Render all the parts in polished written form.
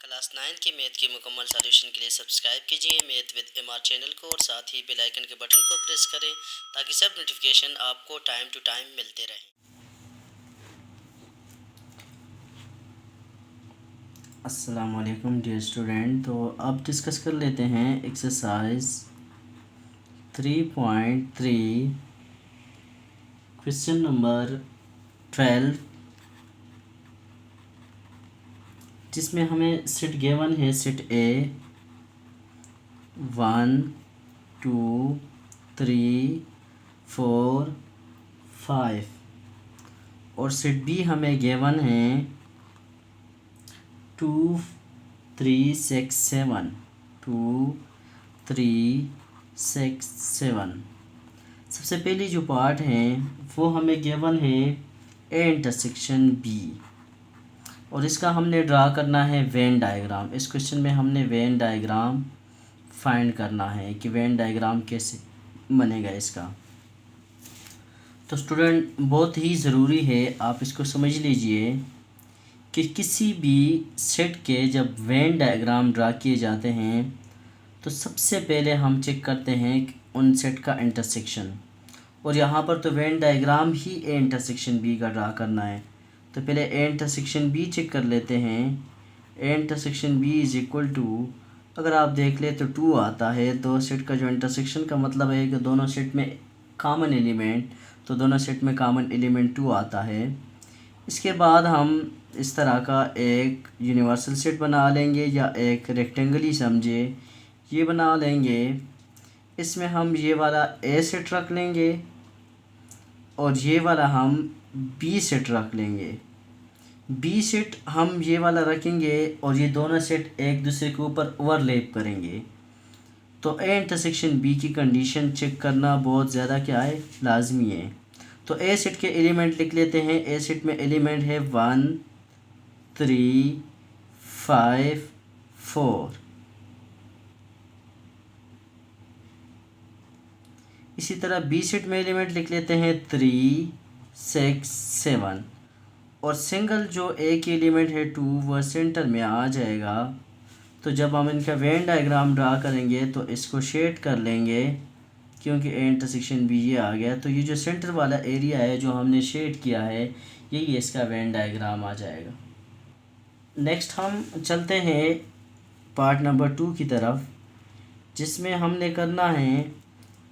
Class 9 के math के मुकम्मल सॉल्यूशन के लिए सब्सक्राइब कीजिए मैथ विद एमआर चैनल को और साथ ही बेल आइकन के बटन को प्रेस करें ताकि सब नोटिफिकेशन आपको टाइम टू टाइम मिलते रहें। अस्सलाम वालेकुम डियर स्टूडेंट। तो अब डिस्कस कर लेते हैं एक्सरसाइज 3.3 क्वेश्चन नंबर 12, जिसमें हमें सेट गिवन है सेट ए 1 2 3 4 5 और सेट बी हमें गिवन है 2 3 6 7 2 3 6 7। सबसे पहली जो पार्ट है वो हमें गिवन है ए इंटरसेक्शन बी और इसका हमने ड्रा करना है वेन डायग्राम। इस क्वेश्चन में हमने वेन डायग्राम फाइंड करना है कि वेन डायग्राम कैसे बनेगा इसका। तो स्टूडेंट बहुत ही ज़रूरी है आप इसको समझ लीजिए कि किसी भी सेट के जब वेन डायग्राम ड्रा किए जाते हैं तो सबसे पहले हम चेक करते हैं उन सेट का इंटरसेक्शन, और यहाँ पर तो वेन डायग्राम ही ए इंटरसेक्शन बी का ड्रा करना है। तो पहले ए इंटरसेक्शन बी चेक कर लेते हैं। A intersection B is equal to, अगर आप देख ले तो 2 आता है। दो सेट का जो इंटरसेक्शन का मतलब है कि दोनों सेट में कॉमन एलिमेंट, तो दोनों सेट में कॉमन एलिमेंट 2 आता है। इसके बाद हम इस तरह का एक यूनिवर्सल सेट बना लेंगे या एक रेक्टेंगल ही समझे ये बना लेंगे। इसमें हम ये वाला ए सेट रख लेंगे और ये वाला हम बी सेट रख लेंगे। बी सेट हम ये वाला रखेंगे और ये दोनों सेट एक दूसरे के ऊपर ओवरलैप करेंगे। तो ए इंटरसेक्शन बी की कंडीशन चेक करना बहुत ज़्यादा क्या है, लाजमी है। तो ए सेट के एलिमेंट लिख लेते हैं। ए सेट में एलिमेंट है 1 3 5 4। इसी तरह बी सेट में एलिमेंट लिख लेते हैं 3 6 7 और सिंगल जो ए की एलिमेंट है 2 वह सेंटर में आ जाएगा। तो जब हम इनका वेन डायग्राम ड्रा करेंगे तो इसको शेड कर लेंगे क्योंकि ए इंटरसेक्शन बी ये आ गया। तो ये जो सेंटर वाला एरिया है जो हमने शेड किया है यही इसका वेन डायग्राम आ जाएगा। नेक्स्ट हम चलते हैं पार्ट नंबर 2 की तरफ, जिसमें हमने करना है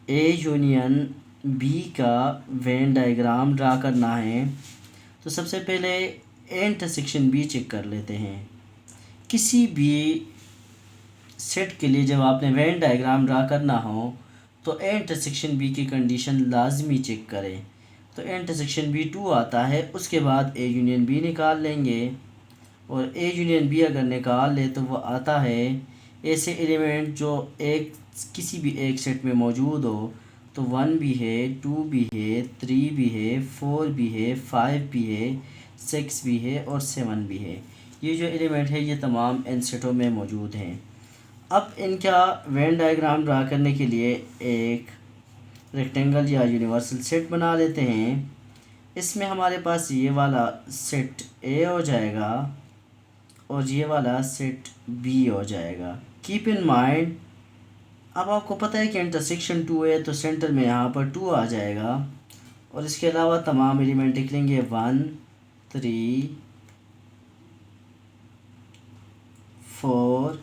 ए यूनियन बी का वेन डायग्राम ड्रा करना है। तो सबसे पहले ए इंटरसेक्शन बी चेक कर लेते हैं। किसी भी सेट के लिए जब आपने वेन डायग्राम ड्रा करना हो तो ए इंटरसेक्शन बी की कंडीशन लाजमी चेक करें। तो ए इंटरसेक्शन बी 2 आता है, उसके बाद ए यूनियन बी निकाल लेंगे और ए यूनियन बी अगर निकाल ले तो वो आता है ऐसे एलिमेंट जो एक किसी भी एक सेट में मौजूद हो। तो 1 भी है, 2 भी है, 3 भी है, 4 भी है, 5 भी है, 6 भी है और 7 भी है। ये जो एलिमेंट है ये तमाम इन सेटों में मौजूद हैं। अब इनका वेन डायग्राम ड्रा करने के लिए एक रेक्टेंगल या यूनिवर्सल सेट बना लेते हैं। इसमें हमारे पास ये वाला सेट ए हो जाएगा और ये वाला सेट बी हो जाएगा। कीप इन माइंड, अब आपको पता है कि इंटरसेक्शन 2 है तो सेंटर में यहाँ पर 2 आ जाएगा और इसके अलावा तमाम एलिमेंट लिख लेंगे 1 3 4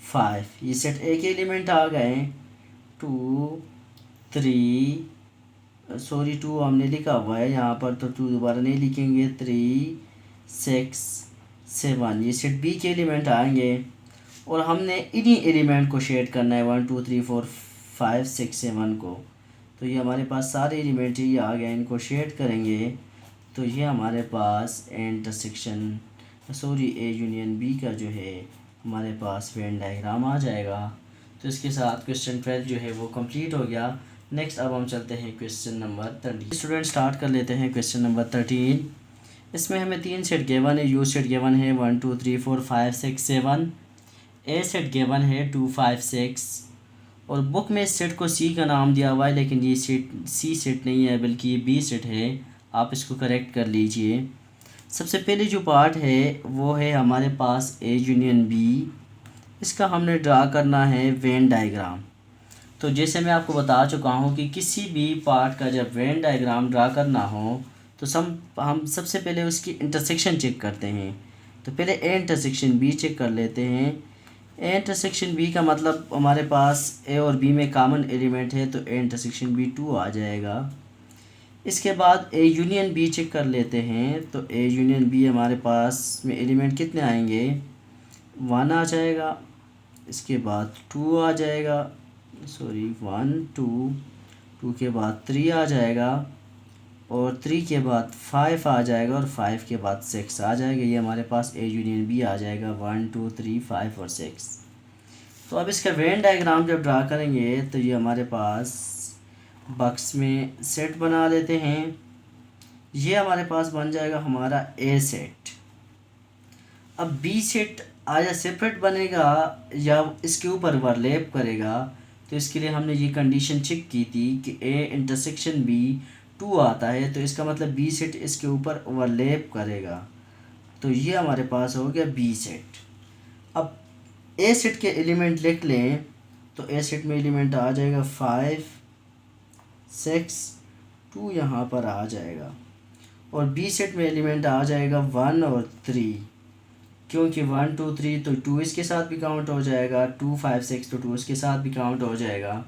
5। ये सेट ए के एलिमेंट आ गए। 2 3 सॉरी 2 हमने लिखा हुआ है यहाँ पर तो 2 दोबारा नहीं लिखेंगे। 3 6 7 ये सेट बी के एलिमेंट आएंगे और हमने इन्हीं एलिमेंट को शेड करना है 1 2 3 4 5 6 7 को। तो ये हमारे पास सारे एलिमेंट ये आ गए, इनको शेड करेंगे तो ये हमारे पास intersection sorry A union B का जो है हमारे पास वेन डायग्राम आ जाएगा। तो इसके साथ क्वेश्चन 12 जो है वो कंप्लीट हो गया। नेक्स्ट अब हम चलते हैं क्वेश्चन नंबर 13। स्टूडेंट स्टार्ट कर लेते हैं क्वेश्चन नंबर 13। इसमें हमें 3 सेट गिवन है। यू सेट गिवन है 1 2 3 4 5 6 7। ए सेट गिवन है 2 5 6 और बुक में इस सेट को सी का नाम दिया हुआ है, लेकिन ये सेट सी सेट नहीं है बल्कि ये बी सेट है। आप इसको करेक्ट कर लीजिए। सबसे पहले जो पार्ट है वो है हमारे पास ए यूनियन बी। इसका हमने ड्रा करना है वेन डायग्राम। तो जैसे मैं आपको बता चुका हूँ कि किसी भी पार्ट का जब वेन डायग्राम ड्रा करना हो तो हम सबसे पहले उसकी इंटरसेक्शन चेक करते हैं। तो पहले ए इंटरसेक्शन बी चेक कर लेते हैं। ए इंटरसेक्शन बी का मतलब हमारे पास ए और बी में कॉमन एलिमेंट है, तो ए इंटरसेक्शन बी 2 आ जाएगा। इसके बाद ए यूनियन बी चेक कर लेते हैं। तो ए यूनियन बी हमारे पास में एलिमेंट कितने आएंगे, 1 आ जाएगा। इसके बाद 2 आ जाएगा, सॉरी 1 2 के बाद 3 आ जाएगा, और 3 के बाद 5 आ जाएगा, और 5 के बाद 6 आ जाएगा। ये हमारे पास ए यूनियन बी आ जाएगा, 1 2 3 5 और 6। तो अब इसका वेन डायग्राम जब ड्रा करेंगे तो ये हमारे पास बॉक्स में सेट बना लेते हैं। ये हमारे पास बन जाएगा हमारा ए सेट। अब बी सेट आया सेपरेट बनेगा या इसके ऊपर ओवरलैप करेगा, तो इसके लिए हमने ये कंडीशन चेक की थी कि ए इंटरसेक्शन बी 2 आता है, तो इसका मतलब बी सेट इसके ऊपर ओवरलैप करेगा। तो ये हमारे पास हो गया बी सेट। अब ए सेट के एलिमेंट लिख लें। तो ए सेट में एलिमेंट आ जाएगा 5 6 2 यहाँ पर आ जाएगा, और बी सेट में एलिमेंट आ जाएगा 1 और 3, क्योंकि 1 2 3 तो 2 इसके साथ भी काउंट हो जाएगा, 2 5 6 तो 2 इसके साथ भी काउंट हो जाएगा।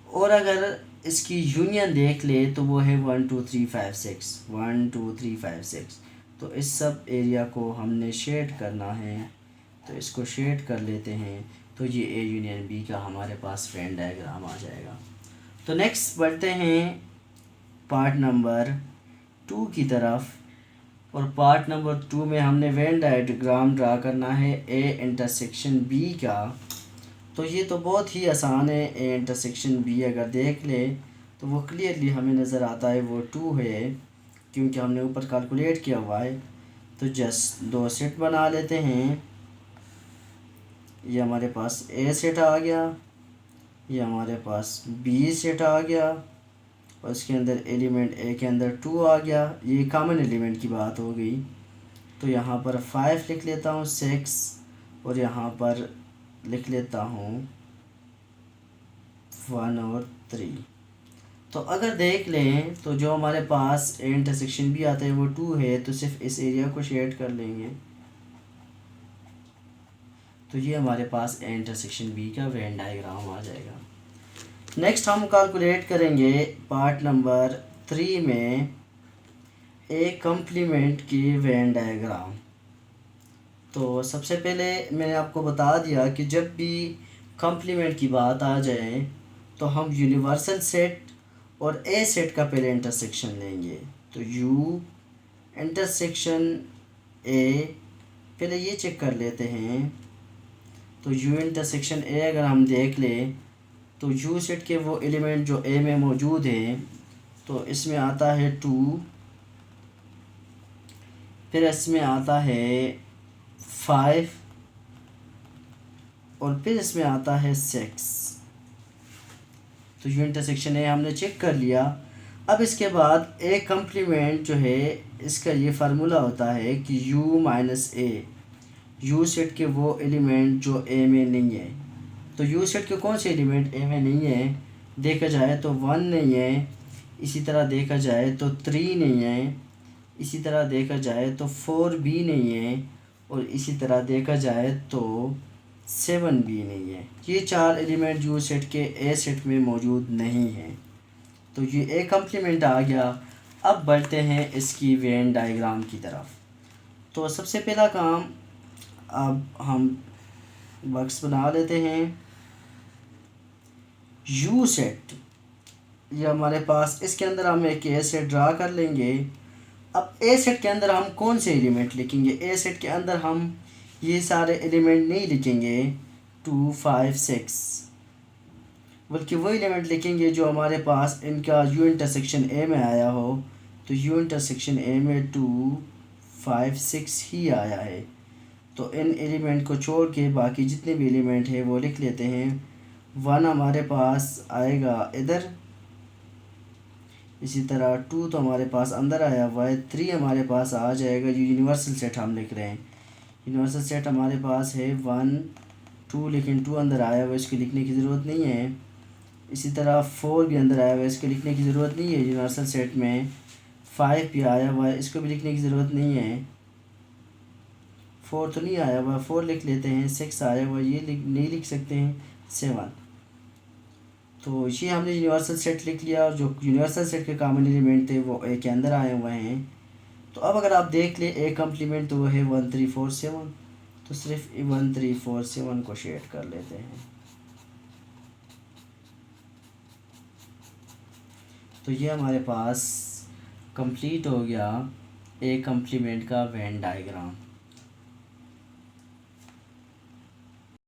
और अगर इसकी यूनियन देख ले तो वो है 1 2 3 5 6 1 2 3 5 6। तो इस सब एरिया को हमने शेड करना है, तो इसको शेड कर लेते हैं। तो ये ए यूनियन बी का हमारे पास वेन डायग्राम आ जाएगा। तो नेक्स्ट बढ़ते हैं पार्ट नंबर 2 की तरफ। और पार्ट नंबर 2 में हमने वेन डायग्राम ड्रा करना है ए इंटरसेक्शन बी का। तो ये तो बहुत ही आसान है। ए इंटरसेक्शन बी अगर देख ले तो वो क्लियरली हमें नज़र आता है वो 2 है, क्योंकि हमने ऊपर कैलकुलेट किया हुआ है। तो जस्ट 2 सेट बना लेते हैं। ये हमारे पास ए सेट आ गया, ये हमारे पास बी सेट आ गया, और इसके अंदर एलिमेंट ए के अंदर 2 आ गया। ये कॉमन एलिमेंट की बात हो गई। तो यहाँ पर 5 लिख लेता हूँ, 6, और यहाँ पर लिख लेता हूँ 1 और 3। तो अगर देख लें तो जो हमारे पास ए इंटरसेक्शन भी आता है वो 2 है, तो सिर्फ इस एरिया को शेड कर लेंगे। तो ये हमारे पास ए इंटरसेक्शन बी का वेन डायग्राम आ जाएगा। नेक्स्ट हम कैलकुलेट करेंगे पार्ट नंबर 3 में ए कम्प्लीमेंट की वेन डायग्राम। तो सबसे पहले मैंने आपको बता दिया कि जब भी कम्प्लीमेंट की बात आ जाए तो हम यूनिवर्सल सेट और ए सेट का पहले इंटरसेक्शन लेंगे। तो यू इंटरसेक्शन ए पहले ये चेक कर लेते हैं। तो यू इंटरसेक्शन ए अगर हम देख लें तो यू सेट के वो एलिमेंट जो ए में मौजूद हैं, तो इसमें आता है 2, फिर इसमें आता है 5, और फिर इसमें आता है 6। तो यू इंटरसेक्शन ए हमने चेक कर लिया। अब इसके बाद ए कम्प्लीमेंट जो है इसका ये फार्मूला होता है कि you minus A, you set के वो एलिमेंट जो ए में नहीं है। तो यू सेट के कौन से एलिमेंट ए में नहीं है देखा जाए तो 1 नहीं है, इसी तरह देखा जाए तो 3 नहीं है, इसी तरह देखा जाए तो 4 भी नहीं है, और इसी तरह देखा जाए तो 7 भी नहीं है। ये 4 एलिमेंट यू सेट के ए सेट में मौजूद नहीं हैं। तो ये ए कम्प्लीमेंट आ गया। अब बढ़ते हैं इसकी वेन डायग्राम की तरफ। तो सबसे पहला काम, अब हम बॉक्स बना लेते हैं। यू सेट ये हमारे पास, इसके अंदर हम एक ए सेट ड्रा कर लेंगे। अब ए सेट के अंदर हम कौन से एलिमेंट लिखेंगे? ए सेट के अंदर हम ये सारे एलिमेंट नहीं लिखेंगे 2 5 6, बल्कि वो एलिमेंट लिखेंगे जो हमारे पास इनका यू इंटरसेक्शन ए में आया हो। तो यू इंटरसेक्शन ए में 2 5 6 ही आया है। तो इन एलिमेंट को छोड़ के बाकी जितने भी एलिमेंट हैं वो लिख लेते हैं। 1 हमारे पास आएगा इधर, इसी तरह 2 तो हमारे पास अंदर आया हुआ है, 3 हमारे पास आ जाएगा। जो यूनिवर्सल सेट हम लिख रहे हैं, यूनिवर्सल सेट हमारे पास है 1 2, लेकिन 2 अंदर आया हुआ है, इसको लिखने की ज़रूरत नहीं है। इसी तरह 4 भी अंदर आया हुआ है, इसको लिखने की ज़रूरत नहीं है। यूनिवर्सल सेट में 5 भी आया हुआ है, इसको भी लिखने की ज़रूरत नहीं है। 4 तो नहीं आया हुआ, 4 लिख लेते हैं। 6 आया हुआ, ये नहीं लिख सकते हैं। 7, तो ये हमने यूनिवर्सल सेट लिख लिया, और जो यूनिवर्सल सेट के कॉमन एलिमेंट थे वो ए के अंदर आए हुए हैं। तो अब अगर आप देख लें ए कम्प्लीमेंट, तो वो है 1 3 4 7। तो सिर्फ 1 3 4 7 को शेड कर लेते हैं। तो ये हमारे पास कंप्लीट हो गया ए कम्प्लीमेंट का वेन डायग्राम।